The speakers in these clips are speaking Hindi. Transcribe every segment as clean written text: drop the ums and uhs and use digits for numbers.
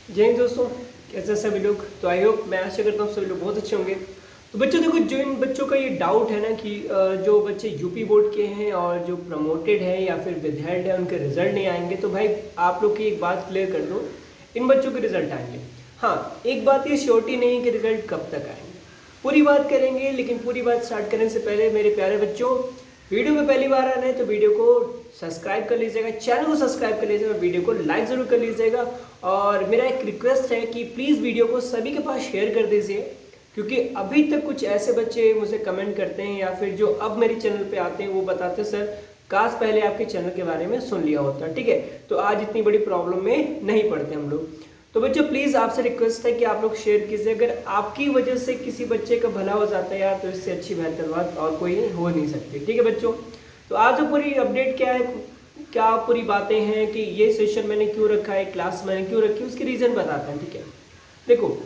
जय हिंद दोस्तों, कैसे सभी लोग। तो आई होप, मैं आशा करता हूँ सभी लोग बहुत अच्छे होंगे। तो बच्चों देखो, जो इन बच्चों का ये डाउट है ना कि जो बच्चे यूपी बोर्ड के हैं और जो प्रमोटेड है या फिर विदहेल्ड है उनके रिजल्ट नहीं आएंगे, तो भाई आप लोग की एक बात क्लियर कर दूँ, इन बच्चों के रिजल्ट आएंगे। हाँ, एक बात ये श्योरिटी नहीं है कि रिजल्ट कब तक आएंगे, पूरी बात करेंगे। लेकिन पूरी बात स्टार्ट करने से पहले मेरे प्यारे बच्चों, वीडियो में पहली बार आ रहे हैं तो वीडियो को सब्सक्राइब कर लीजिएगा, चैनल को सब्सक्राइब कर लीजिएगा, वीडियो को लाइक ज़रूर कर लीजिएगा। और मेरा एक रिक्वेस्ट है कि प्लीज़ वीडियो को सभी के पास शेयर कर दीजिए, क्योंकि अभी तक कुछ ऐसे बच्चे मुझे कमेंट करते हैं या फिर जो अब मेरे चैनल पे आते हैं वो बताते हैं सर काश पहले आपके चैनल के बारे में सुन लिया होता। ठीक है, तो आज इतनी बड़ी प्रॉब्लम में नहीं पड़ते हम लोग। तो बच्चों प्लीज़ आपसे रिक्वेस्ट है कि आप लोग शेयर कीजिए। अगर आपकी वजह से किसी बच्चे का भला हो जाता है यार, तो इससे अच्छी बेहतर बात और कोई हो नहीं सकती। ठीक है बच्चों, तो आज जो पूरी अपडेट क्या है, क्या पूरी बातें हैं कि ये सेशन मैंने क्यों रखा है, क्लास मैंने क्यों रखी, उसकी रीज़न बताते हैं। ठीक है, देखो,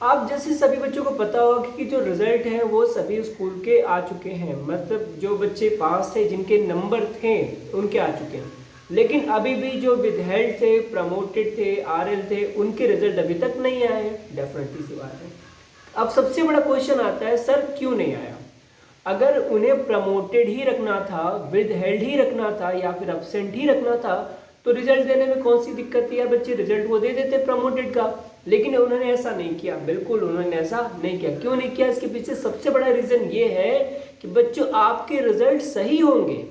आप जैसे सभी बच्चों को पता होगा कि जो रिजल्ट है वो सभी स्कूल के आ चुके हैं, मतलब जो बच्चे पास थे जिनके नंबर थे उनके आ चुके हैं। लेकिन अभी भी जो विदहेल्ड थे, प्रमोटेड थे, आरएल थे, उनके रिजल्ट अभी तक नहीं आए हैं। डेफिनेटली सी बात है। अब सबसे बड़ा क्वेश्चन आता है, सर क्यों नहीं आया? अगर उन्हें प्रमोटेड ही रखना था, विदहेल्ड ही रखना था या फिर एब्सेंट ही रखना था, तो रिजल्ट देने में कौन सी दिक्कत थी यार? बच्चे रिजल्ट वो दे देते प्रमोटेड का। लेकिन उन्होंने ऐसा नहीं किया, बिल्कुल उन्होंने ऐसा नहीं किया। क्यों नहीं किया? इसके पीछे सबसे बड़ा रीजन ये है कि बच्चों आपके रिजल्ट सही होंगे।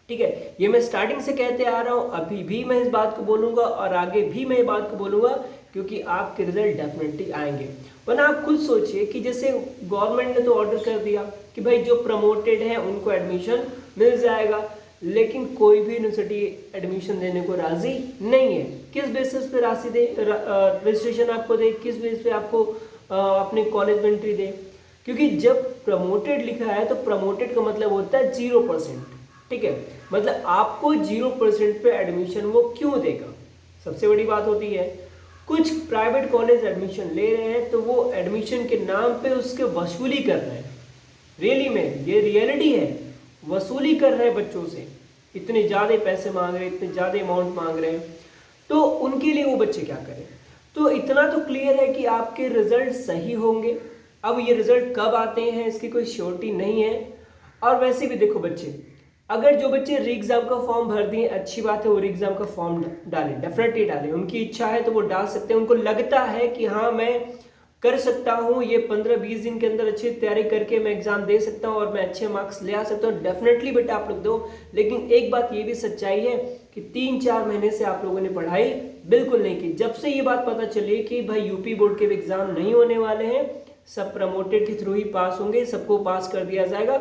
ठीक है, ये मैं स्टार्टिंग से कहते आ रहा हूं, अभी भी मैं इस बात को बोलूंगा और आगे भी मैं ये बात को बोलूंगा, क्योंकि आपके रिजल्ट डेफिनेटली आएंगे। वरना आप खुद सोचिए कि जैसे गवर्नमेंट ने तो ऑर्डर कर दिया कि भाई जो प्रमोटेड है उनको एडमिशन मिल जाएगा, लेकिन कोई भी यूनिवर्सिटी एडमिशन देने को राजी नहीं है। किस बेसिस पे राशि दे, रजिस्ट्रेशन आपको दे, किस बेसिस पे आपको अपने कॉलेज में एंट्री दे? क्योंकि जब प्रमोटेड लिखा है तो प्रमोटेड का मतलब होता है 0%। ठीक है, मतलब आपको 0% पे एडमिशन वो क्यों देगा? सबसे बड़ी बात होती है, कुछ प्राइवेट कॉलेज एडमिशन ले रहे हैं तो वो एडमिशन के नाम पे उसके वसूली कर रहे हैं। रियली में ये रियलिटी है, वसूली कर रहे हैं बच्चों से, इतने ज़्यादा पैसे मांग रहे हैं, इतने ज़्यादा अमाउंट मांग रहे हैं, तो उनके लिए वो बच्चे क्या करें? तो इतना तो क्लियर है कि आपके रिजल्ट सही होंगे। अब ये रिजल्ट कब आते हैं इसकी कोई श्योरिटी नहीं है। और वैसे भी देखो बच्चे, अगर जो बच्चे री एग्जाम का फॉर्म भर दिए, अच्छी बात है, वो री एग्जाम का फॉर्म डालें, डेफिनेटली डालें, उनकी इच्छा है तो वो डाल सकते हैं। उनको लगता है कि हाँ मैं कर सकता हूँ, ये 15-20 दिन के अंदर अच्छी तैयारी करके मैं एग्जाम दे सकता हूँ और मैं अच्छे मार्क्स ले आ सकता हूँ, डेफिनेटली बेटा आप लोग दो। लेकिन एक बात ये भी सच्चाई है कि 3-4 महीने से आप लोगों ने पढ़ाई बिल्कुल नहीं की। जब से ये बात पता चली कि भाई यूपी बोर्ड के एग्जाम नहीं होने वाले हैं, सब प्रमोटेड के थ्रू ही पास होंगे, सबको पास कर दिया जाएगा,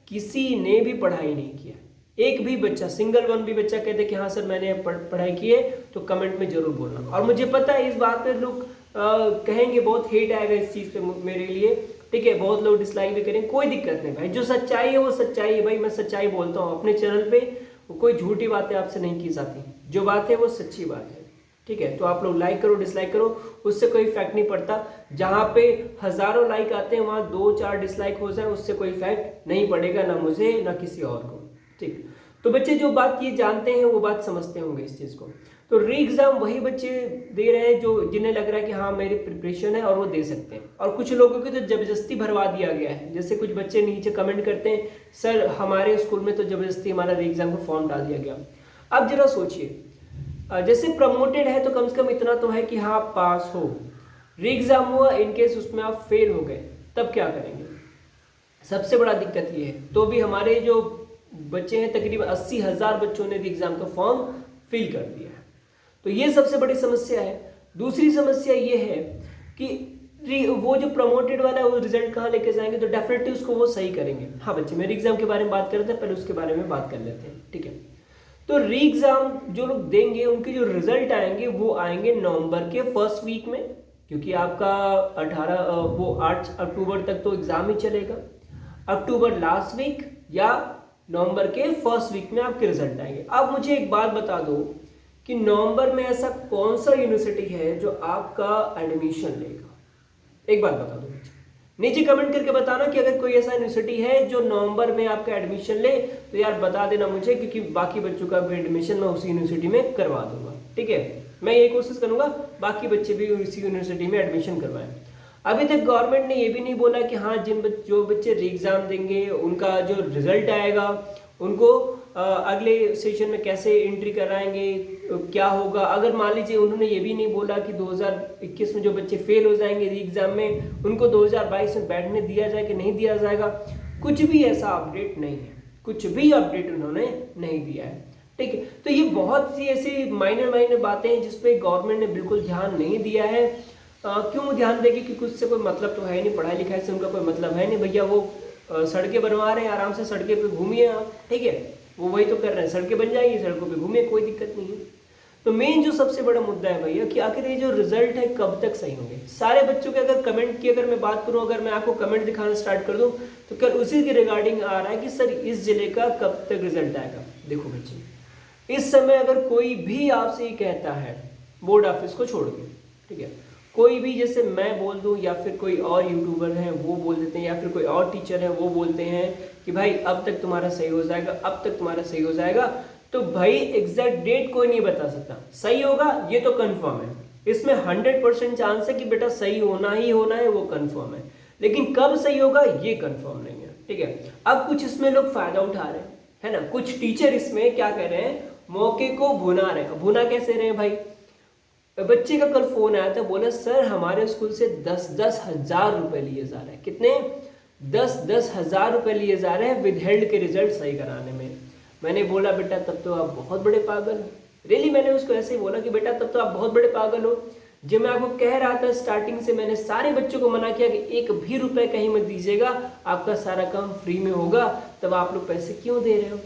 किसी ने भी पढ़ाई नहीं किया। एक भी बच्चा, सिंगल वन भी बच्चा कहते कि हाँ सर मैंने पढ़ाई की है, तो कमेंट में जरूर बोलना। और मुझे पता है इस बात पे लोग कहेंगे, बहुत हेट आएगा इस चीज़ पे मेरे लिए। ठीक है, बहुत लोग डिसलाइक भी करेंगे, कोई दिक्कत नहीं भाई, जो सच्चाई है वो सच्चाई है भाई। मैं सच्चाई बोलता हूँ अपने चैनल पे, कोई झूठी बातें आपसे नहीं की जाती, जो बात है वो सच्ची बात है। ठीक है, तो आप लोग लाइक करो, डिसलाइक करो, उससे कोई इफेक्ट नहीं पड़ता। जहाँ पे हजारों लाइक आते हैं वहाँ 2-4 डिसलाइक हो जाए, उससे कोई इफेक्ट नहीं पड़ेगा, ना मुझे ना किसी और को। ठीक, तो बच्चे जो बात ये जानते हैं वो बात समझते होंगे इस चीज़ को। तो री एग्जाम वही बच्चे दे रहे हैं जो जिन्हें लग रहा है कि हाँ मेरी प्रिपरेशन है और वो दे सकते हैं, और कुछ लोगों की तो जबरदस्ती भरवा दिया गया है। जैसे कुछ बच्चे नीचे कमेंट करते हैं, सर हमारे स्कूल में तो जबरदस्ती हमारा री एग्जाम का फॉर्म डाल दिया गया। अब जरा सोचिए, जैसे प्रमोटेड है तो कम से कम इतना तो है कि हाँ आप पास हो, री एग्जाम हुआ, इनकेस उसमें आप फेल हो गए तब क्या करेंगे? सबसे बड़ा दिक्कत ये है। तो भी हमारे जो बच्चे हैं तकरीबन 80,000 बच्चों ने री एग्जाम का फॉर्म फिल कर दिया है, तो ये सबसे बड़ी समस्या है। दूसरी समस्या ये है कि वो जो प्रमोटेड वाला है वो रिजल्ट कहाँ लेके जाएंगे? तो डेफिनेटली उसको वो सही करेंगे। हाँ बच्चे, मेरे एग्जाम के बारे में बात कर रहे थे, पहले उसके बारे में बात कर लेते हैं। ठीक है, तो री एग्जाम जो लोग देंगे उनके जो रिजल्ट आएंगे वो आएंगे नवंबर के फर्स्ट वीक में, क्योंकि आपका 8 अक्टूबर तक तो एग्जाम ही चलेगा। अक्टूबर लास्ट वीक या नवंबर के फर्स्ट वीक में आपके रिजल्ट आएंगे। अब मुझे एक बात बता दो कि नवंबर में ऐसा कौन सा यूनिवर्सिटी है जो आपका एडमिशन लेगा? एक बात बता दो मुझे, नीचे कमेंट करके बताना कि अगर कोई ऐसा यूनिवर्सिटी है जो नवंबर में आपका एडमिशन ले, तो यार बता देना मुझे, क्योंकि बाकी बच्चों का भी एडमिशन मैं उसी यूनिवर्सिटी में करवा दूंगा। ठीक है, मैं ये कोशिश करूँगा बाकी बच्चे भी इसी यूनिवर्सिटी में एडमिशन करवाएं। अभी तक गवर्नमेंट ने ये भी नहीं बोला कि हाँ जो बच्चे री एग्ज़ाम देंगे उनका जो रिजल्ट आएगा उनको अगले सेशन में कैसे एंट्री कराएंगे, क्या होगा। अगर मान लीजिए उन्होंने ये भी नहीं बोला कि 2021 में जो बच्चे फेल हो जाएंगे री एग्ज़ाम में उनको 2022 में बैठने दिया जाए कि नहीं दिया जाएगा, कुछ भी ऐसा अपडेट नहीं है, कुछ भी अपडेट उन्होंने नहीं दिया है। ठीक है, तो ये बहुत सी ऐसी माइनर बातें हैं जिसपे गवर्नमेंट ने बिल्कुल ध्यान नहीं दिया है। क्यों ध्यान देगी, क्योंकि उससे कोई मतलब तो है नहीं, पढ़ाई लिखाई से उनका कोई मतलब है नहीं। भैया वो सड़कें बनवा रहे हैं, आराम से सड़कें पे घूमिए आप, ठीक है, वो वही तो कर रहे हैं, सड़कें बन जाएंगी, सड़कों पे घूमिए, कोई दिक्कत नहीं है। तो मेन जो सबसे बड़ा मुद्दा है भैया कि आखिर ये जो रिजल्ट है कब तक सही होंगे। सारे बच्चों के अगर कमेंट की अगर मैं बात करूं, अगर मैं आपको कमेंट दिखाना स्टार्ट कर दूं तो कल उसी के रिगार्डिंग आ रहा है कि सर इस जिले का कब तक रिजल्ट आएगा। देखो बच्चे, इस समय अगर कोई भी आपसे ये कहता है बोर्ड ऑफिस को छोड़ के, ठीक है, कोई भी जैसे मैं बोल दूं या फिर कोई और यूट्यूबर हैं वो बोल देते हैं या फिर कोई और टीचर है वो बोलते हैं कि भाई अब तक तुम्हारा सही हो जाएगा, अब तक तुम्हारा सही हो जाएगा, तो भाई एग्जैक्ट डेट कोई नहीं बता सकता। सही होगा ये तो कंफर्म है, इसमें 100% चांस है कि बेटा सही होना ही होना है, वो कंफर्म है, लेकिन कब सही होगा ये कंफर्म नहीं है। ठीक है, अब कुछ इसमें लोग फायदा उठा रहे हैं, है ना, कुछ टीचर इसमें क्या कर रहे हैं, मौके को भुना रहे हैं। भुना कैसे रहे हैं भाई, बच्चे का कल फोन आया था, बोला सर हमारे स्कूल से 10-10 हजार रुपए लिए जा रहे हैं। कितने? 10-10 हजार रुपए लिए जा रहे हैं विदहेल्ड के रिजल्ट सही कराने में। मैंने बोला बेटा तब तो आप बहुत बड़े पागल हो। रियली मैंने उसको ऐसे ही बोला कि बेटा तब तो आप बहुत बड़े पागल हो। जब मैं आपको कह रहा था स्टार्टिंग से, मैंने सारे बच्चों को मना किया कि एक भी रुपए कहीं मत दीजिएगा, आपका सारा काम फ्री में होगा, तब आप लोग पैसे क्यों दे रहे हो।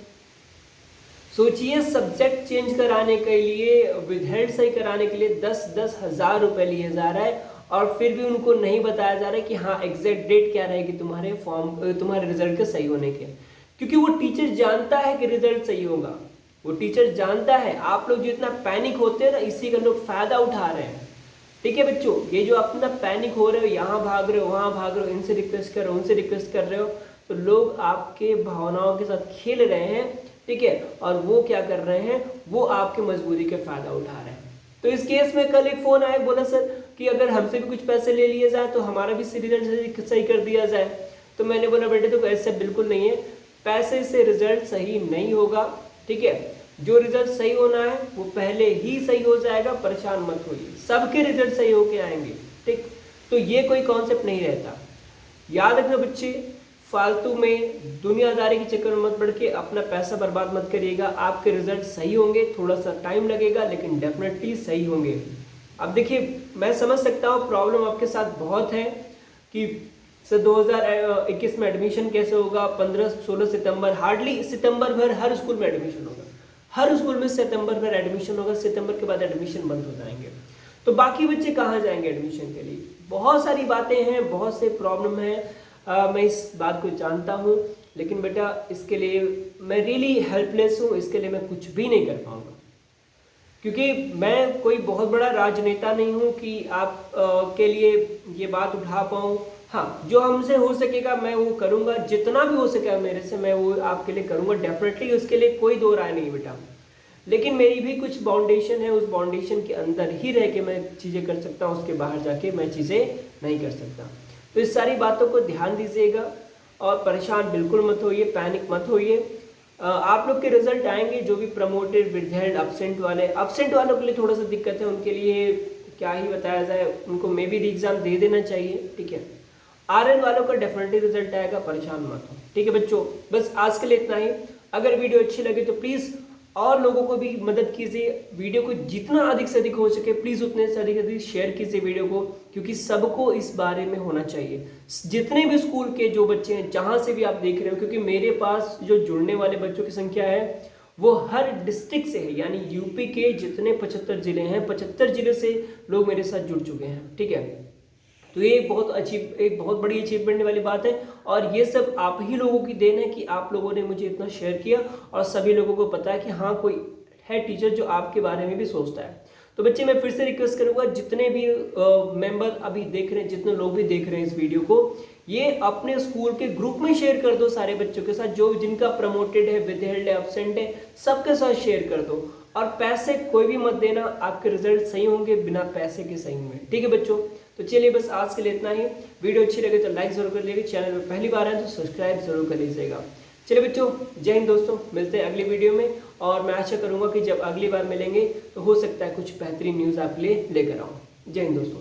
सोचिए, सब्जेक्ट चेंज कराने के लिए, विदहेल्ड सही कराने के लिए 10-10 हजार रुपए लिए जा रहा है, और फिर भी उनको नहीं बताया जा रहा है कि हाँ एग्जैक्ट डेट क्या रहेगी तुम्हारे तुम्हारे रिजल्ट के सही होने के। क्योंकि वो टीचर जानता है कि रिजल्ट सही होगा, वो टीचर जानता है। आप लोग जो इतना पैनिक होते हैं ना, इसी का लोग फायदा उठा रहे हैं। ठीक है बच्चों, ये जो अपना पैनिक हो रहे हो, यहाँ भाग रहे हो, वहाँ भाग रहे हो, इनसे रिक्वेस्ट कर रहे हो, उनसे रिक्वेस्ट कर रहे हो, तो लोग आपके भावनाओं के साथ खेल रहे हैं। ठीक है, और वो क्या कर रहे हैं, वो आपके मजबूरी के फायदा उठा रहे हैं। तो इस केस में कल एक फोन आया, बोला सर कि अगर हमसे भी कुछ पैसे ले लिए जाए तो हमारा भी रिजल्ट सही कर दिया जाए। तो मैंने बोला बेटे तो ऐसे बिल्कुल नहीं है, पैसे से रिजल्ट सही नहीं होगा। ठीक है, जो रिजल्ट सही होना है वो पहले ही सही हो जाएगा, परेशान मत होइए, सबके रिजल्ट सही होके आएंगे। ठीक, तो ये कोई कॉन्सेप्ट नहीं रहता। याद रखना बच्चे, फालतू में दुनियादारी के चक्कर में मत पड़ के अपना पैसा बर्बाद मत करिएगा। आपके रिजल्ट सही होंगे, थोड़ा सा टाइम लगेगा लेकिन डेफिनेटली सही होंगे। अब देखिए, मैं समझ सकता हूँ प्रॉब्लम आपके साथ बहुत है कि सर 2021 में एडमिशन कैसे होगा, 15-16 सितंबर, हार्डली सितंबर भर हर स्कूल में एडमिशन होगा, हर स्कूल में सितंबर भर एडमिशन होगा, सितंबर के बाद एडमिशन बंद हो जाएंगे। तो बाकी बच्चे कहाँ जाएंगे एडमिशन के लिए। बहुत सारी बातें हैं, बहुत से प्रॉब्लम है, मैं इस बात को जानता हूँ, लेकिन बेटा इसके लिए मैं रियली हेल्पलेस हूँ, इसके लिए मैं कुछ भी नहीं कर पाऊँगा, क्योंकि मैं कोई बहुत बड़ा राजनेता नहीं हूँ कि आप के लिए ये बात उठा पाऊँ। हाँ, जो हमसे हो सकेगा मैं वो करूँगा, जितना भी हो सकेगा मेरे से मैं वो आपके लिए करूँगा डेफिनेटली, उसके लिए कोई दो राय नहीं बेटा। लेकिन मेरी भी कुछ बाउंडेशन है, उस बाउंडेशन के अंदर ही रह के मैं चीज़ें कर सकता हूँ, उसके बाहर जाके मैं चीज़ें नहीं कर सकता। तो इस सारी बातों को ध्यान दीजिएगा और परेशान बिल्कुल मत होइए, पैनिक मत होइए। आप लोग के रिजल्ट आएंगे, जो भी प्रमोटेड, विदहेल्ड, एब्सेंट वालों के लिए थोड़ा सा दिक्कत है, उनके लिए क्या ही बताया जाए, उनको मे बी एग्जाम दे देना चाहिए। ठीक है, आरएन वालों का डेफिनेटली रिजल्ट आएगा, परेशान मत हो। ठीक है बच्चों, बस आज के लिए इतना ही। अगर वीडियो अच्छी लगे तो प्लीज़ और लोगों को भी मदद कीजिए, वीडियो को जितना अधिक से अधिक हो सके प्लीज़ उतने से अधिक शेयर कीजिए वीडियो को, क्योंकि सबको इस बारे में होना चाहिए। जितने भी स्कूल के जो बच्चे हैं, जहाँ से भी आप देख रहे हो, क्योंकि मेरे पास जो जुड़ने वाले बच्चों की संख्या है वो हर डिस्ट्रिक्ट से है, यानी यूपी के जितने 75 जिले हैं, 75 जिले से लोग मेरे साथ जुड़ चुके हैं। ठीक है, तो ये एक बहुत बड़ी अचीवमेंट वाली बात है, और ये सब आप ही लोगों की देन है कि आप लोगों ने मुझे इतना शेयर किया और सभी लोगों को पता है कि हाँ कोई है टीचर जो आपके बारे में भी सोचता है। तो बच्चे, मैं फिर से रिक्वेस्ट करूंगा, जितने भी मेंबर अभी देख रहे हैं, जितने लोग भी देख रहे हैं इस वीडियो को, ये अपने स्कूल के ग्रुप में शेयर कर दो सारे बच्चों के साथ, जो जिनका प्रमोटेड है, विदहेल्ड है, एब्सेंट है, सबके साथ शेयर कर दो। और पैसे कोई भी मत देना, आपके रिजल्ट सही होंगे बिना पैसे के सही होंगे। ठीक है बच्चों, तो चलिए बस आज के लिए इतना ही। वीडियो अच्छी लगे तो लाइक जरूर कर लीजिएगा, चैनल में पहली बार है तो सब्सक्राइब जरूर कर लीजिएगा। चलिए बच्चों, जय हिंद दोस्तों, मिलते हैं अगली वीडियो में। और मैं आशा करूंगा कि जब अगली बार मिलेंगे तो हो सकता है कुछ बेहतरीन न्यूज़ आपके लिए लेकर आऊँ। जय हिंद दोस्तों।